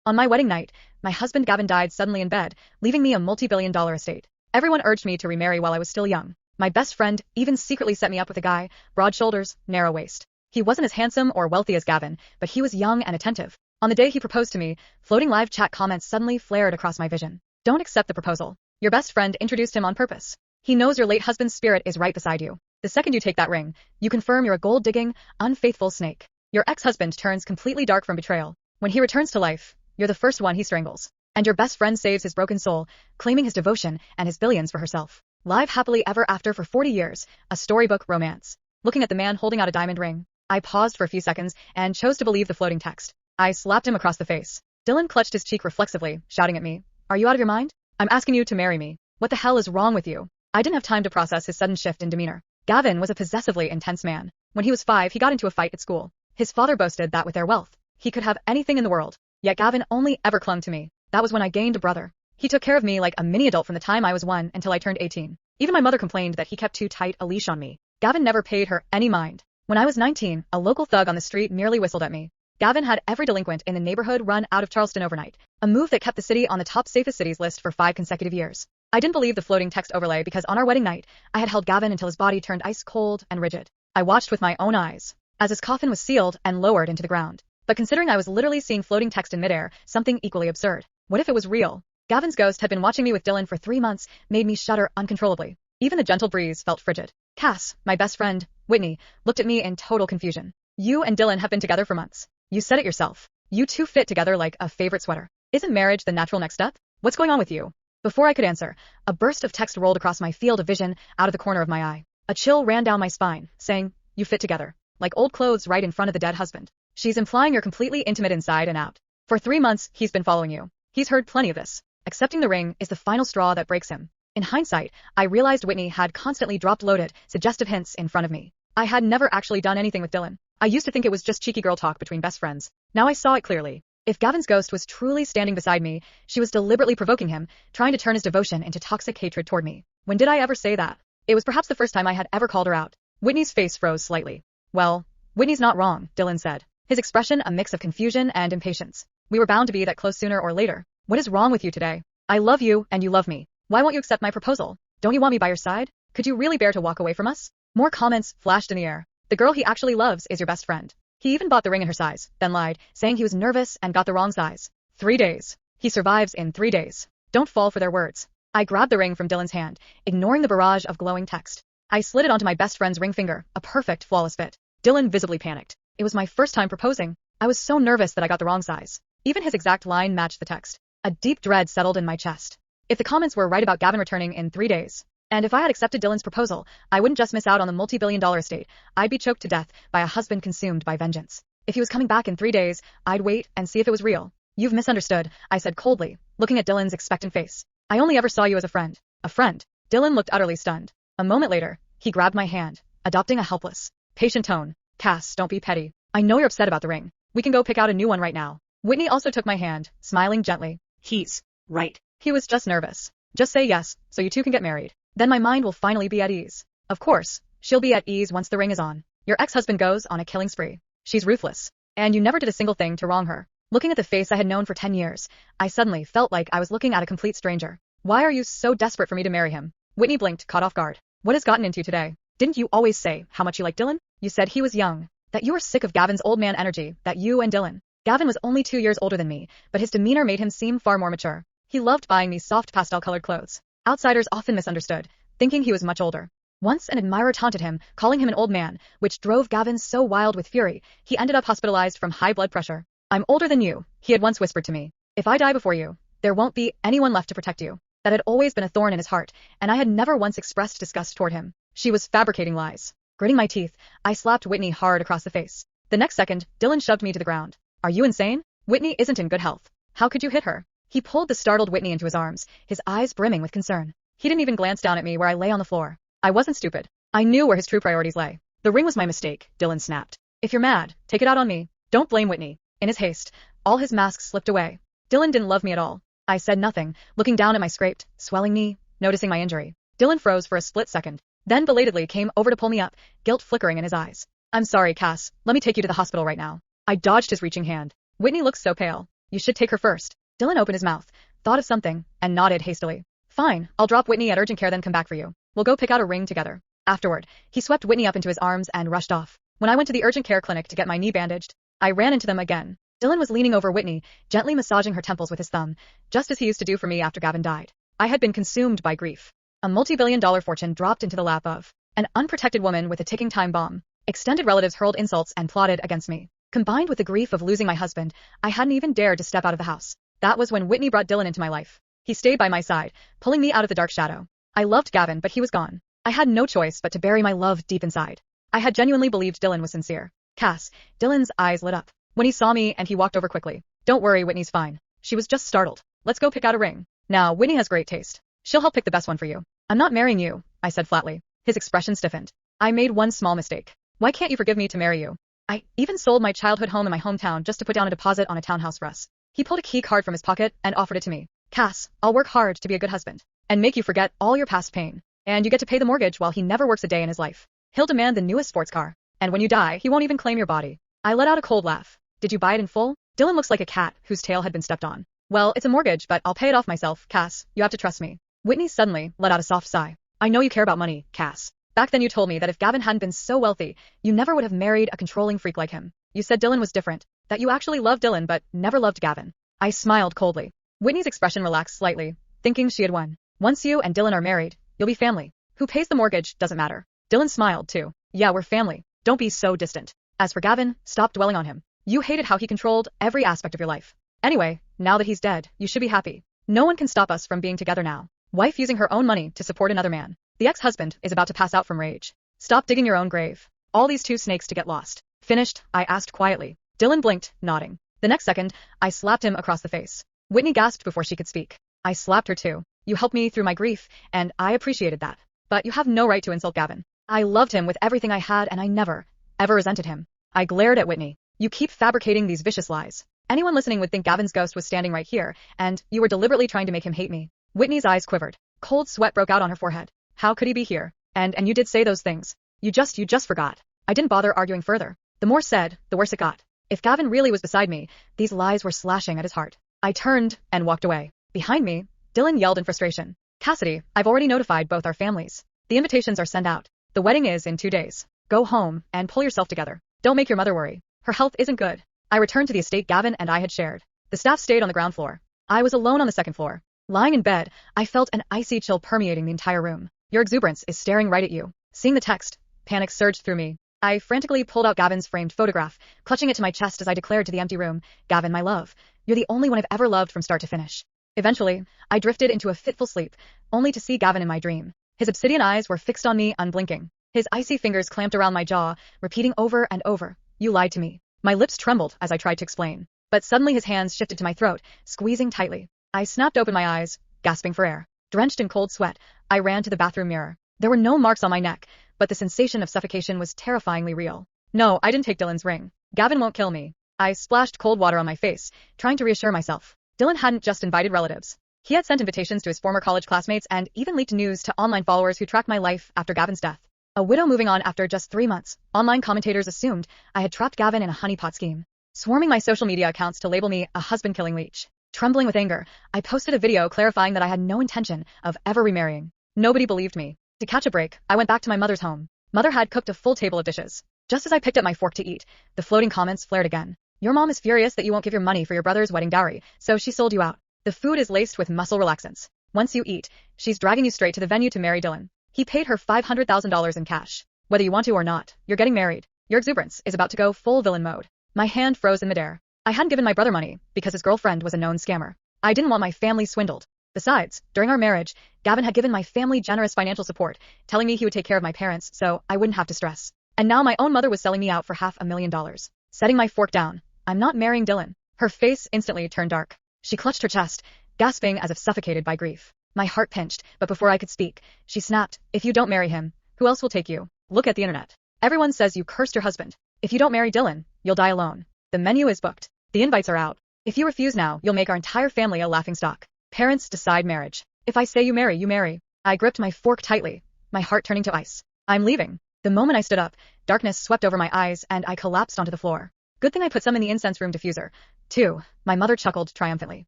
On my wedding night, my husband Gavin died suddenly in bed, leaving me a multi-billion-dollar estate. Everyone urged me to remarry while I was still young. My best friend even secretly set me up with a guy, broad shoulders, narrow waist. He wasn't as handsome or wealthy as Gavin, but he was young and attentive. On the day he proposed to me, floating live chat comments suddenly flared across my vision. Don't accept the proposal. Your best friend introduced him on purpose. He knows your late husband's spirit is right beside you. The second you take that ring, you confirm you're a gold-digging, unfaithful snake. Your ex-husband turns completely dark from betrayal. When he returns to life, you're the first one he strangles. And your best friend saves his broken soul, claiming his devotion and his billions for herself. Live happily ever after for 40 years, a storybook romance. Looking at the man holding out a diamond ring, I paused for a few seconds and chose to believe the floating text. I slapped him across the face. Dylan clutched his cheek reflexively, shouting at me, "Are you out of your mind? I'm asking you to marry me. What the hell is wrong with you?" I didn't have time to process his sudden shift in demeanor. Gavin was a possessively intense man. When he was 5, he got into a fight at school. His father boasted that with their wealth, he could have anything in the world. Yet Gavin only ever clung to me. That was when I gained a brother. He took care of me like a mini-adult from the time I was 1 until I turned 18. Even my mother complained that he kept too tight a leash on me. Gavin never paid her any mind. When I was 19, a local thug on the street merely whistled at me. Gavin had every delinquent in the neighborhood run out of Charleston overnight, a move that kept the city on the top safest cities list for 5 consecutive years. I didn't believe the floating text overlay because on our wedding night, I had held Gavin until his body turned ice cold and rigid. I watched with my own eyes as his coffin was sealed and lowered into the ground. But considering I was literally seeing floating text in midair, something equally absurd. What if it was real? Gavin's ghost had been watching me with Dylan for 3 months, made me shudder uncontrollably. Even the gentle breeze felt frigid. Cass, my best friend, Whitney, looked at me in total confusion. You and Dylan have been together for months. You said it yourself. You two fit together like a favorite sweater. Isn't marriage the natural next step? What's going on with you? Before I could answer, a burst of text rolled across my field of vision out of the corner of my eye. A chill ran down my spine, saying, "You fit together. Like old clothes right in front of the dead husband." She's implying you're completely intimate inside and out. For 3 months, he's been following you. He's heard plenty of this. Accepting the ring is the final straw that breaks him. In hindsight, I realized Whitney had constantly dropped loaded, suggestive hints in front of me. I had never actually done anything with Dylan. I used to think it was just cheeky girl talk between best friends. Now I saw it clearly. If Gavin's ghost was truly standing beside me, she was deliberately provoking him, trying to turn his devotion into toxic hatred toward me. When did I ever say that? It was perhaps the first time I had ever called her out. Whitney's face froze slightly. "Well, Whitney's not wrong," Dylan said, his expression a mix of confusion and impatience. "We were bound to be that close sooner or later. What is wrong with you today? I love you and you love me. Why won't you accept my proposal? Don't you want me by your side? Could you really bear to walk away from us?" More comments flashed in the air. "The girl he actually loves is your best friend. He even bought the ring in her size, then lied, saying he was nervous and got the wrong size. 3 days. He survives in 3 days. Don't fall for their words." I grabbed the ring from Dylan's hand, ignoring the barrage of glowing text. I slid it onto my best friend's ring finger, a perfect, flawless fit. Dylan visibly panicked. It was my first time proposing. I was so nervous that I got the wrong size. Even his exact line matched the text. A deep dread settled in my chest. If the comments were right about Gavin returning in 3 days, and if I had accepted Dylan's proposal, I wouldn't just miss out on the multi-billion-dollar estate, I'd be choked to death by a husband consumed by vengeance. If he was coming back in 3 days, I'd wait and see if it was real. "You've misunderstood," I said coldly, looking at Dylan's expectant face. "I only ever saw you as a friend." "A friend?" Dylan looked utterly stunned. A moment later, he grabbed my hand, adopting a helpless, patient tone. "Cass, don't be petty. I know you're upset about the ring. We can go pick out a new one right now." Whitney also took my hand, smiling gently. "He's right. He was just nervous. Just say yes, so you two can get married. Then my mind will finally be at ease." "Of course, she'll be at ease once the ring is on. Your ex-husband goes on a killing spree. She's ruthless. And you never did a single thing to wrong her." Looking at the face I had known for 10 years, I suddenly felt like I was looking at a complete stranger. "Why are you so desperate for me to marry him?" Whitney blinked, caught off guard. "What has gotten into you today? Didn't you always say how much you liked Dylan? You said he was young, that you were sick of Gavin's old man energy, that you and Dylan." Gavin was only 2 years older than me, but his demeanor made him seem far more mature. He loved buying me soft pastel-colored clothes. Outsiders often misunderstood, thinking he was much older. Once an admirer taunted him, calling him an old man, which drove Gavin so wild with fury, he ended up hospitalized from high blood pressure. "I'm older than you," he had once whispered to me. "If I die before you, there won't be anyone left to protect you." That had always been a thorn in his heart, and I had never once expressed disgust toward him. She was fabricating lies. Gritting my teeth, I slapped Whitney hard across the face. The next second, Dylan shoved me to the ground. "Are you insane? Whitney isn't in good health. How could you hit her?" He pulled the startled Whitney into his arms, his eyes brimming with concern. He didn't even glance down at me where I lay on the floor. I wasn't stupid. I knew where his true priorities lay. "The ring was my mistake," Dylan snapped. "If you're mad, take it out on me. Don't blame Whitney." In his haste, all his masks slipped away. Dylan didn't love me at all. I said nothing, looking down at my scraped, swelling knee, noticing my injury. Dylan froze for a split second, then belatedly came over to pull me up, guilt flickering in his eyes. "I'm sorry, Cass. Let me take you to the hospital right now." I dodged his reaching hand. Whitney looked so pale. You should take her first. Dylan opened his mouth, thought of something, and nodded hastily. Fine, I'll drop Whitney at urgent care then come back for you. We'll go pick out a ring together. Afterward, he swept Whitney up into his arms and rushed off. When I went to the urgent care clinic to get my knee bandaged, I ran into them again. Dylan was leaning over Whitney, gently massaging her temples with his thumb, just as he used to do for me after Gavin died. I had been consumed by grief. A multi-billion-dollar fortune dropped into the lap of an unprotected woman with a ticking time bomb. Extended relatives hurled insults and plotted against me. Combined with the grief of losing my husband, I hadn't even dared to step out of the house. That was when Whitney brought Dylan into my life. He stayed by my side, pulling me out of the dark shadow. I loved Gavin, but he was gone. I had no choice but to bury my love deep inside. I had genuinely believed Dylan was sincere. Cass, Dylan's eyes lit up when he saw me and he walked over quickly. Don't worry, Whitney's fine. She was just startled. Let's go pick out a ring. Now, Whitney has great taste. She'll help pick the best one for you. I'm not marrying you, I said flatly. His expression stiffened. I made one small mistake. Why can't you forgive me to marry you? I even sold my childhood home in my hometown just to put down a deposit on a townhouse for us. He pulled a key card from his pocket and offered it to me. Cass, I'll work hard to be a good husband and make you forget all your past pain. And you get to pay the mortgage while he never works a day in his life. He'll demand the newest sports car. And when you die, he won't even claim your body. I let out a cold laugh. Did you buy it in full? Dylan looks like a cat whose tail had been stepped on. Well, it's a mortgage, but I'll pay it off myself, Cass. You have to trust me. Whitney suddenly let out a soft sigh. I know you care about money, Cass. Back then you told me that if Gavin hadn't been so wealthy, you never would have married a controlling freak like him. You said Dylan was different, that you actually loved Dylan but never loved Gavin. I smiled coldly. Whitney's expression relaxed slightly, thinking she had won. Once you and Dylan are married, you'll be family. Who pays the mortgage doesn't matter. Dylan smiled too. Yeah, we're family. Don't be so distant. As for Gavin, stop dwelling on him. You hated how he controlled every aspect of your life. Anyway, now that he's dead, you should be happy. No one can stop us from being together now. Wife using her own money to support another man. The ex-husband is about to pass out from rage. Stop digging your own grave. All these two snakes to get lost. Finished? I asked quietly. Dylan blinked, nodding. The next second, I slapped him across the face. Whitney gasped before she could speak. I slapped her too. You helped me through my grief, and I appreciated that. But you have no right to insult Gavin. I loved him with everything I had and I never, ever resented him. I glared at Whitney. You keep fabricating these vicious lies. Anyone listening would think Gavin's ghost was standing right here, and you were deliberately trying to make him hate me. Whitney's eyes quivered. Cold sweat broke out on her forehead. How could he be here? And you did say those things. You just forgot. I didn't bother arguing further. The more said, the worse it got. If Gavin really was beside me, these lies were slashing at his heart. I turned and walked away. Behind me, Dylan yelled in frustration. Cassidy, I've already notified both our families. The invitations are sent out. The wedding is in 2 days. Go home and pull yourself together. Don't make your mother worry. Her health isn't good. I returned to the estate Gavin and I had shared. The staff stayed on the ground floor. I was alone on the second floor. Lying in bed, I felt an icy chill permeating the entire room. Your exuberance is staring right at you. Seeing the text, panic surged through me. I frantically pulled out Gavin's framed photograph, clutching it to my chest as I declared to the empty room, Gavin, my love, you're the only one I've ever loved from start to finish. Eventually, I drifted into a fitful sleep, only to see Gavin in my dream. His obsidian eyes were fixed on me, unblinking. His icy fingers clamped around my jaw, repeating over and over, you lied to me. My lips trembled as I tried to explain. But suddenly his hands shifted to my throat, squeezing tightly. I snapped open my eyes, gasping for air. Drenched in cold sweat, I ran to the bathroom mirror. There were no marks on my neck, but the sensation of suffocation was terrifyingly real. No, I didn't take Dylan's ring. Gavin won't kill me. I splashed cold water on my face, trying to reassure myself. Dylan hadn't just invited relatives. He had sent invitations to his former college classmates and even leaked news to online followers who tracked my life after Gavin's death. A widow moving on after just 3 months, online commentators assumed I had trapped Gavin in a honeypot scheme, swarming my social media accounts to label me a husband-killing leech. Trembling with anger, I posted a video clarifying that I had no intention of ever remarrying. Nobody believed me. To catch a break, I went back to my mother's home. Mother had cooked a full table of dishes. Just as I picked up my fork to eat, the floating comments flared again. Your mom is furious that you won't give your money for your brother's wedding dowry, so she sold you out. The food is laced with muscle relaxants. Once you eat, she's dragging you straight to the venue to marry Dylan. He paid her $500,000 in cash. Whether you want to or not, you're getting married. Your exuberance is about to go full villain mode. My hand froze in midair. I hadn't given my brother money because his girlfriend was a known scammer. I didn't want my family swindled. Besides, during our marriage, Gavin had given my family generous financial support, telling me he would take care of my parents so I wouldn't have to stress. And now my own mother was selling me out for $500,000. Setting my fork down. I'm not marrying Dylan. Her face instantly turned dark. She clutched her chest, gasping as if suffocated by grief. My heart pinched, but before I could speak, she snapped, if you don't marry him, who else will take you? Look at the internet. Everyone says you cursed your husband. If you don't marry Dylan, you'll die alone. The menu is booked. The invites are out. If you refuse now, you'll make our entire family a laughingstock. Parents decide marriage. If I say you marry, you marry. I gripped my fork tightly, my heart turning to ice. I'm leaving. The moment I stood up, darkness swept over my eyes and I collapsed onto the floor. Good thing I put some in the incense room diffuser. 2. My mother chuckled triumphantly.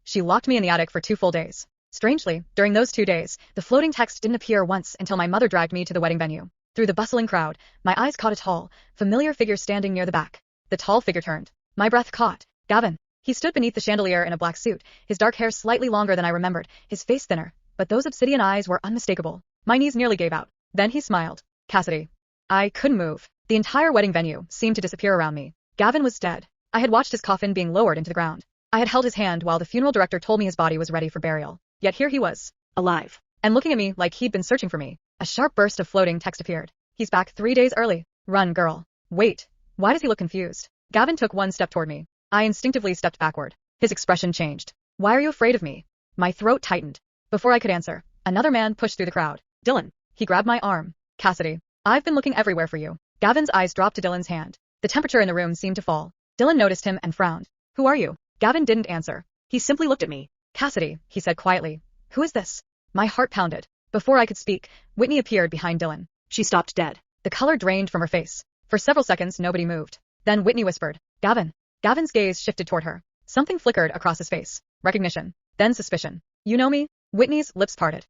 She locked me in the attic for 2 full days. Strangely, during those 2 days, the floating text didn't appear once until my mother dragged me to the wedding venue. Through the bustling crowd, my eyes caught a tall, familiar figure standing near the back. The tall figure turned. My breath caught. Gavin. He stood beneath the chandelier in a black suit, his dark hair slightly longer than I remembered, his face thinner, but those obsidian eyes were unmistakable. My knees nearly gave out. Then he smiled. Cassidy. I couldn't move. The entire wedding venue seemed to disappear around me. Gavin was dead. I had watched his coffin being lowered into the ground. I had held his hand while the funeral director told me his body was ready for burial. Yet here he was, alive, and looking at me like he'd been searching for me. A sharp burst of floating text appeared. He's back 3 days early. Run, girl. Wait. Why does he look confused? Gavin took 1 step toward me. I instinctively stepped backward. His expression changed. Why are you afraid of me? My throat tightened. Before I could answer, another man pushed through the crowd. Dylan. He grabbed my arm. Cassidy. I've been looking everywhere for you. Gavin's eyes dropped to Dylan's hand. The temperature in the room seemed to fall. Dylan noticed him and frowned. Who are you? Gavin didn't answer. He simply looked at me. Cassidy, he said quietly. Who is this? My heart pounded. Before I could speak, Whitney appeared behind Dylan. She stopped dead. The color drained from her face. For several seconds nobody moved. Then Whitney whispered, Gavin. Gavin's gaze shifted toward her. Something flickered across his face. Recognition. Then suspicion. You know me? Whitney's lips parted.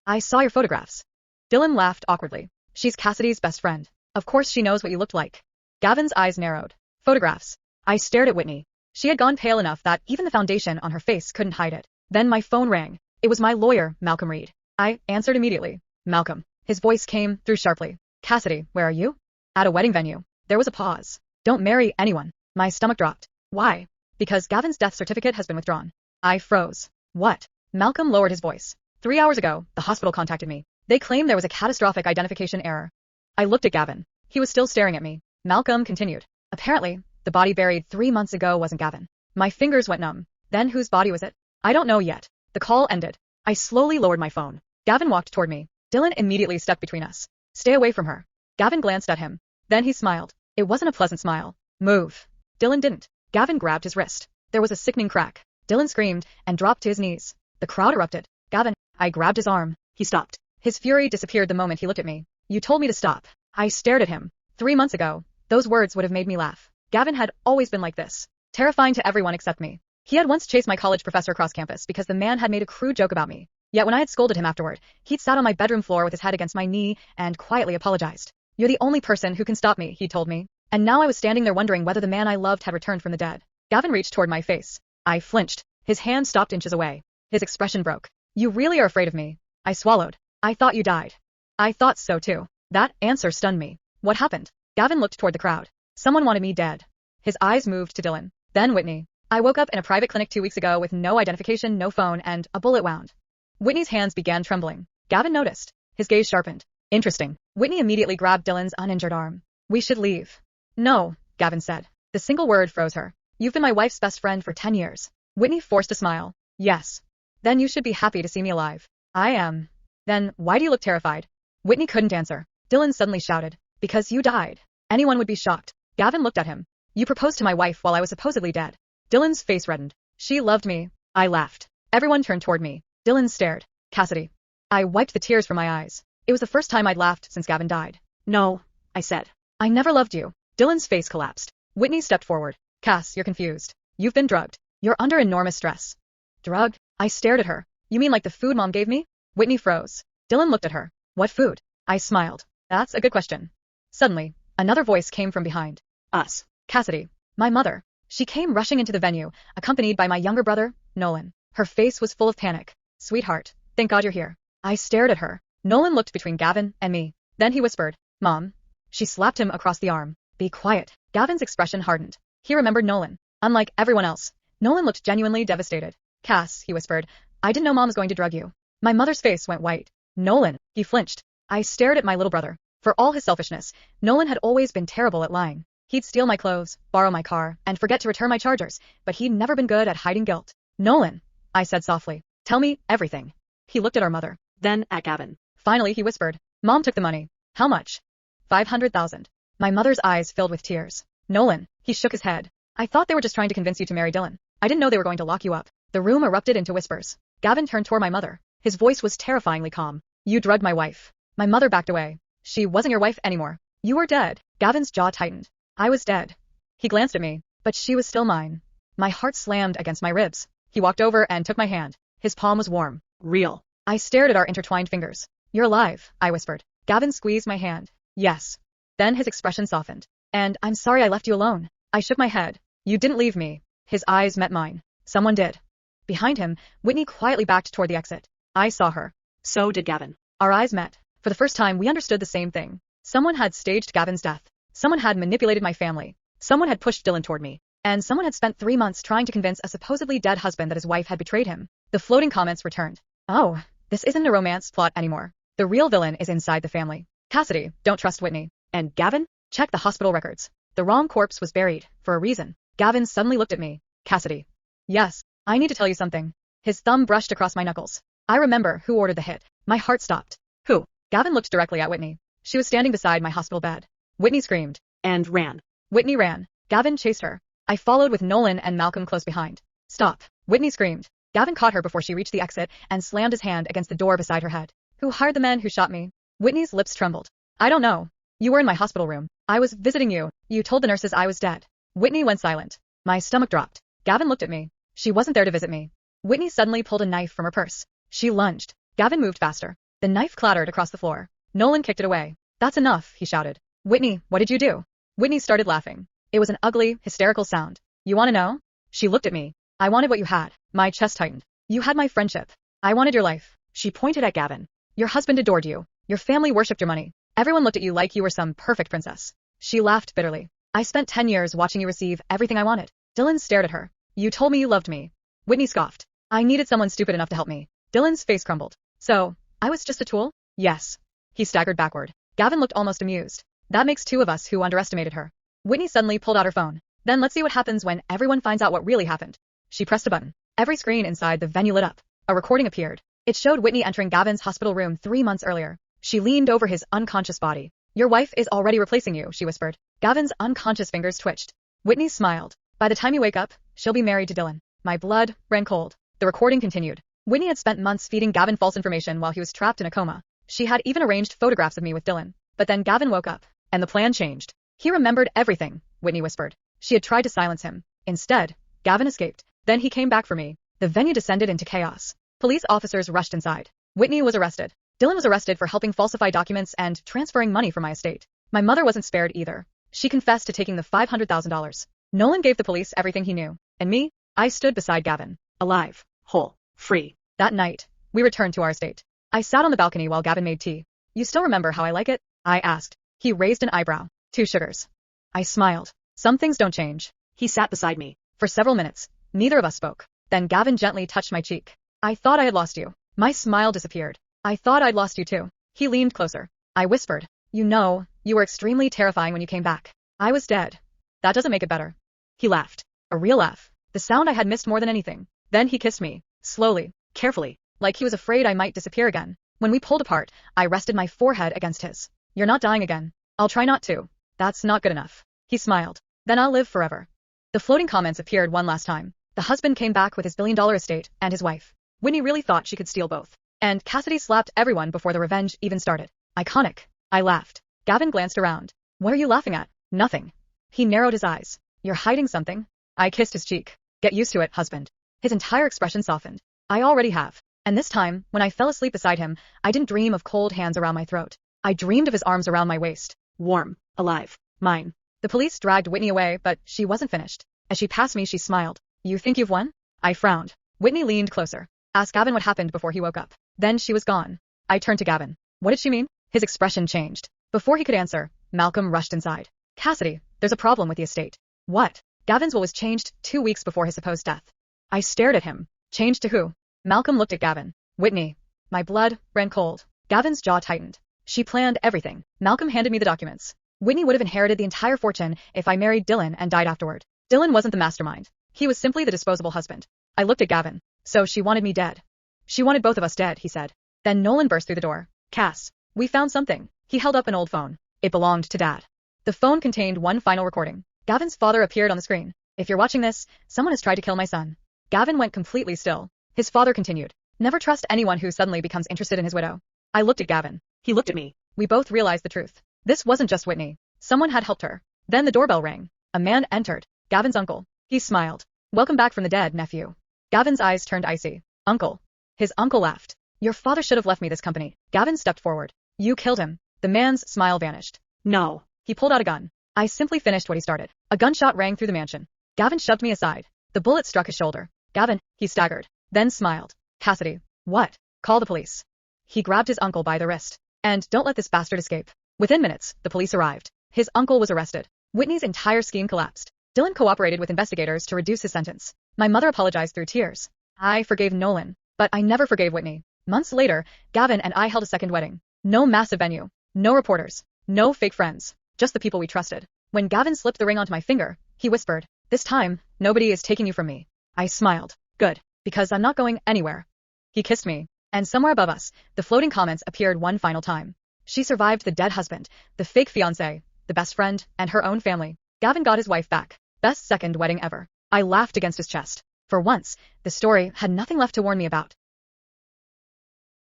I saw your photographs. Dylan laughed awkwardly. She's Cassidy's best friend. Of course she knows what you looked like. Gavin's eyes narrowed. Photographs. I stared at Whitney. She had gone pale enough that even the foundation on her face couldn't hide it. Then my phone rang. It was my lawyer, Malcolm Reed. I answered immediately. Malcolm. His voice came through sharply. Cassidy, where are you? At a wedding venue. There was a pause. Don't marry anyone. My stomach dropped. Why? Because Gavin's death certificate has been withdrawn. I froze. What? Malcolm lowered his voice. 3 hours ago, the hospital contacted me. They claim there was a catastrophic identification error. I looked at Gavin. He was still staring at me. Malcolm continued. Apparently, the body buried 3 months ago wasn't Gavin. My fingers went numb. Then whose body was it? I don't know yet. The call ended. I slowly lowered my phone. Gavin walked toward me. Dylan immediately stepped between us. Stay away from her. Gavin glanced at him. Then he smiled. It wasn't a pleasant smile. Move. Dylan didn't. Gavin grabbed his wrist. There was a sickening crack. Dylan screamed and dropped to his knees. The crowd erupted. Gavin. I grabbed his arm. He stopped. His fury disappeared the moment he looked at me. You told me to stop. I stared at him. 3 months ago, those words would have made me laugh. Gavin had always been like this. Terrifying to everyone except me. He had once chased my college professor across campus because the man had made a crude joke about me. Yet when I had scolded him afterward, he'd sat on my bedroom floor with his head against my knee and quietly apologized. You're the only person who can stop me, he told me. And now I was standing there wondering whether the man I loved had returned from the dead. Gavin reached toward my face. I flinched. His hand stopped inches away. His expression broke. You really are afraid of me. I swallowed. I thought you died. I thought so too. That answer stunned me. What happened? Gavin looked toward the crowd. Someone wanted me dead. His eyes moved to Dylan. Then Whitney. I woke up in a private clinic 2 weeks ago with no identification, no phone, and a bullet wound. Whitney's hands began trembling. Gavin noticed. His gaze sharpened. Interesting. Whitney immediately grabbed Dylan's uninjured arm. We should leave. No, Gavin said. The single word froze her. You've been my wife's best friend for 10 years. Whitney forced a smile. Yes. Then you should be happy to see me alive. I am. Then why do you look terrified? Whitney couldn't answer. Dylan suddenly shouted. Because you died. Anyone would be shocked. Gavin looked at him. You proposed to my wife while I was supposedly dead. Dylan's face reddened. She loved me. I laughed. Everyone turned toward me. Dylan stared. Cassidy. I wiped the tears from my eyes. It was the first time I'd laughed since Gavin died. No, I said. I never loved you. Dylan's face collapsed. Whitney stepped forward. Cass, you're confused. You've been drugged. You're under enormous stress. Drugged? I stared at her. You mean like the food Mom gave me? Whitney froze. Dylan looked at her. What food? I smiled. That's a good question. Suddenly, another voice came from behind. Us. Cassidy. My mother. She came rushing into the venue, accompanied by my younger brother, Nolan. Her face was full of panic. Sweetheart, thank God you're here. I stared at her. Nolan looked between Gavin and me. Then he whispered, Mom. She slapped him across the arm. Be quiet. Gavin's expression hardened. He remembered Nolan. Unlike everyone else, Nolan looked genuinely devastated. Cass, he whispered, I didn't know Mom was going to drug you. My mother's face went white. Nolan, he flinched. I stared at my little brother. For all his selfishness, Nolan had always been terrible at lying. He'd steal my clothes, borrow my car, and forget to return my chargers, but he'd never been good at hiding guilt. Nolan, I said softly, tell me everything. He looked at our mother, then at Gavin. Finally he whispered, Mom took the money. How much? 500,000. My mother's eyes filled with tears. Nolan, he shook his head. I thought they were just trying to convince you to marry Dylan. I didn't know they were going to lock you up. The room erupted into whispers. Gavin turned toward my mother. His voice was terrifyingly calm. You drugged my wife. My mother backed away. She wasn't your wife anymore. You were dead. Gavin's jaw tightened. I was dead. He glanced at me, but she was still mine. My heart slammed against my ribs. He walked over and took my hand. His palm was warm. Real. I stared at our intertwined fingers. You're alive, I whispered. Gavin squeezed my hand. Yes. Then his expression softened. And I'm sorry I left you alone. I shook my head. You didn't leave me. His eyes met mine. Someone did. Behind him, Whitney quietly backed toward the exit. I saw her. So did Gavin. Our eyes met. For the first time, we understood the same thing. Someone had staged Gavin's death. Someone had manipulated my family. Someone had pushed Dylan toward me. And someone had spent 3 months trying to convince a supposedly dead husband that his wife had betrayed him. The floating comments returned. Oh, this isn't a romance plot anymore. The real villain is inside the family. Cassidy, don't trust Whitney. And Gavin? Check the hospital records. The wrong corpse was buried, for a reason. Gavin suddenly looked at me. Cassidy. Yes, I need to tell you something. His thumb brushed across my knuckles. I remember who ordered the hit. My heart stopped. Who? Gavin looked directly at Whitney. She was standing beside my hospital bed. Whitney screamed. And ran. Whitney ran. Gavin chased her. I followed with Nolan and Malcolm close behind. Stop. Whitney screamed. Gavin caught her before she reached the exit and slammed his hand against the door beside her head. Who hired the men who shot me? Whitney's lips trembled. I don't know. You were in my hospital room. I was visiting you. You told the nurses I was dead. Whitney went silent. My stomach dropped. Gavin looked at me. She wasn't there to visit me. Whitney suddenly pulled a knife from her purse. She lunged. Gavin moved faster. The knife clattered across the floor. Nolan kicked it away. That's enough, he shouted. Whitney, what did you do? Whitney started laughing. It was an ugly, hysterical sound. You want to know? She looked at me. I wanted what you had. My chest tightened. You had my friendship. I wanted your life. She pointed at Gavin. Your husband adored you. Your family worshipped your money. Everyone looked at you like you were some perfect princess. She laughed bitterly. I spent 10 years watching you receive everything I wanted. Dylan stared at her. You told me you loved me. Whitney scoffed. I needed someone stupid enough to help me. Dylan's face crumbled. So, I was just a tool? Yes. He staggered backward. Gavin looked almost amused. That makes 2 of us who underestimated her. Whitney suddenly pulled out her phone. Then let's see what happens when everyone finds out what really happened. She pressed a button. Every screen inside the venue lit up. A recording appeared. It showed Whitney entering Gavin's hospital room 3 months earlier. She leaned over his unconscious body. Your wife is already replacing you, she whispered. Gavin's unconscious fingers twitched. Whitney smiled. By the time you wake up, she'll be married to Dylan. My blood ran cold. The recording continued. Whitney had spent months feeding Gavin false information while he was trapped in a coma. She had even arranged photographs of me with Dylan. But then Gavin woke up, and the plan changed. He remembered everything, Whitney whispered. She had tried to silence him. Instead, Gavin escaped. Then he came back for me. The venue descended into chaos. Police officers rushed inside. Whitney was arrested. Dylan was arrested for helping falsify documents and transferring money from my estate. My mother wasn't spared either. She confessed to taking the $500,000. Nolan gave the police everything he knew. And me? I stood beside Gavin. Alive. Whole. Free. That night, we returned to our estate. I sat on the balcony while Gavin made tea. You still remember how I like it? I asked. He raised an eyebrow. 2 sugars. I smiled. Some things don't change. He sat beside me. For several minutes, neither of us spoke. Then Gavin gently touched my cheek. I thought I had lost you. My smile disappeared. I thought I'd lost you too. He leaned closer. I whispered. You know, you were extremely terrifying when you came back. I was dead. That doesn't make it better. He laughed. A real laugh. The sound I had missed more than anything. Then he kissed me. Slowly. Carefully. Like he was afraid I might disappear again. When we pulled apart, I rested my forehead against his. You're not dying again. I'll try not to. That's not good enough. He smiled. Then I'll live forever. The floating comments appeared one last time. The husband came back with his billion-dollar estate and his wife. Whitney really thought she could steal both. And Cassidy slapped everyone before the revenge even started. Iconic. I laughed. Gavin glanced around. What are you laughing at? Nothing. He narrowed his eyes. You're hiding something? I kissed his cheek. Get used to it, husband. His entire expression softened. I already have. And this time, when I fell asleep beside him, I didn't dream of cold hands around my throat. I dreamed of his arms around my waist. Warm. Alive. Mine. The police dragged Whitney away, but she wasn't finished. As she passed me, she smiled. You think you've won? I frowned. Whitney leaned closer. Ask Gavin what happened before he woke up. Then she was gone. I turned to Gavin. What did she mean? His expression changed. Before he could answer, Malcolm rushed inside. Cassidy, there's a problem with the estate. What? Gavin's will was changed 2 weeks before his supposed death. I stared at him. Changed to who? Malcolm looked at Gavin. Whitney. My blood ran cold. Gavin's jaw tightened. She planned everything. Malcolm handed me the documents. Whitney would have inherited the entire fortune if I married Dylan and died afterward. Dylan wasn't the mastermind. He was simply the disposable husband. I looked at Gavin. So she wanted me dead. She wanted both of us dead, he said. Then Nolan burst through the door. Cass, we found something. He held up an old phone. It belonged to Dad. The phone contained one final recording. Gavin's father appeared on the screen. If you're watching this, someone has tried to kill my son. Gavin went completely still. His father continued. Never trust anyone who suddenly becomes interested in his widow. I looked at Gavin. He looked at me. We both realized the truth. This wasn't just Whitney. Someone had helped her. Then the doorbell rang. A man entered. Gavin's uncle. He smiled. Welcome back from the dead, nephew. Gavin's eyes turned icy. Uncle. His uncle laughed. Your father should have left me this company. Gavin stepped forward. You killed him. The man's smile vanished. No. He pulled out a gun. I simply finished what he started. A gunshot rang through the mansion. Gavin shoved me aside. The bullet struck his shoulder. Gavin, he staggered, then smiled. Cassidy. What? Call the police. He grabbed his uncle by the wrist. And don't let this bastard escape. Within minutes, the police arrived. His uncle was arrested. Whitney's entire scheme collapsed. Dylan cooperated with investigators to reduce his sentence. My mother apologized through tears. I forgave Nolan, but I never forgave Whitney. Months later, Gavin and I held a second wedding. No massive venue. No reporters. No fake friends. Just the people we trusted. When Gavin slipped the ring onto my finger, he whispered, this time, nobody is taking you from me. I smiled. Good, because I'm not going anywhere. He kissed me, and somewhere above us, the floating comments appeared one final time. She survived the dead husband, the fake fiancé, the best friend, and her own family. Gavin got his wife back. Best second wedding ever. I laughed against his chest. For once, the story had nothing left to warn me about.